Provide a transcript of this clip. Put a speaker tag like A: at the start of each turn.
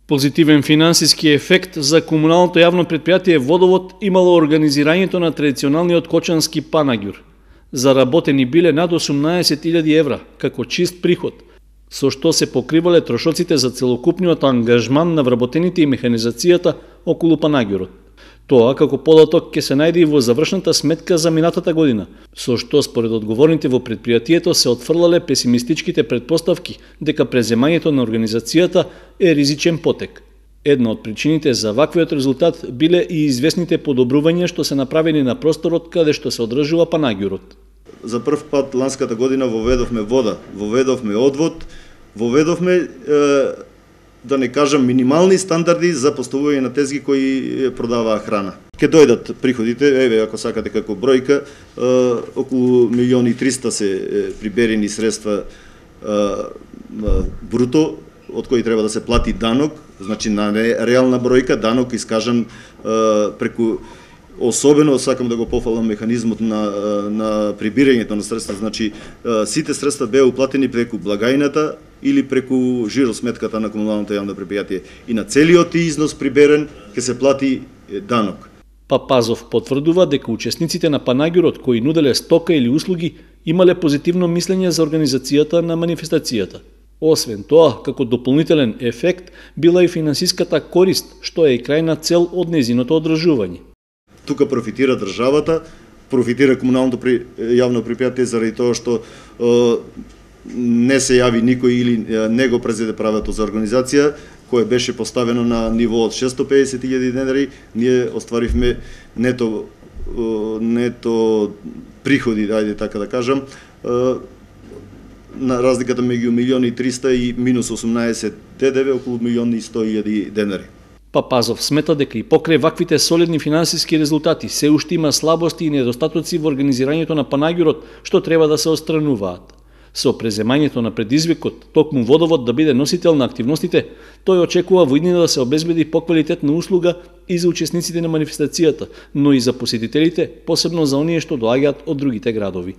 A: Позитивен финансиски ефект за комуналното јавно предпријатие Водовод имало организирањето на традиционалниот кочански панаѓур. Заработени биле над 18.000 евра како чист приход, со што се покривале трошоците за целокупниот ангажман на вработените и механизацијата околу панаѓурот. Тоа како податок ќе се најде и во завршната сметка за минатата година, со што според одговорните во предпријатието се отфрлале песимистичките претпоставки дека преземањето на организацијата е ризичен потек. Една од причините за ваквиот резултат биле и известните подобрувања што се направени на просторот каде што се одржува панаѓурот.
B: За прв пат ланската година воведовме вода, воведовме одвод, воведовме да не кажам минимални стандарди за поставување на тезги кои продаваа храна. Ке дојдат приходите, еве ако сакате како бројка, околу 1.300.000 се приберени средства бруто, од кои треба да се плати данок, значи на реална бројка, данок искажан преку. Особено сакам да го пофалам механизмот на прибирањето на средства, значи сите средства беа уплатени преку благајната или преку жиросметката на комуналното јавно предпријатие и на целиот износ приберен ќе се плати данок.
A: Папазов потврдува дека учесниците на панаѓурот кои нуделе стока или услуги имале позитивно мислење за организацијата на манифестацијата. Освен тоа, како дополнителен ефект била и финансиската корист, што е и крајна цел од нејзиното одржување.
B: Тука профитира државата, профитира комуналното јавно предпријатие заради тоа што не се јави никој или не го презеде правото за организација, кое беше поставено на ниво од 650.000 денари, ние остваривме нето приходи, ајде така да кажам, на разликата меѓу 1.300.000 и минус 18 ДДВ околу 1.100.000 денари.
A: Папазов смета дека и покрај ваквите солидни финансиски резултати се уште има слабости и недостатоци во организирањето на панаѓурот што треба да се отстрануваат. Со преземањето на предизвикот, токму Водовод да биде носител на активностите, тој очекува во иднина да се обезбеди поквалитетна услуга и за учесниците на манифестацијата, но и за посетителите, посебно за оние што доаѓаат од другите градови.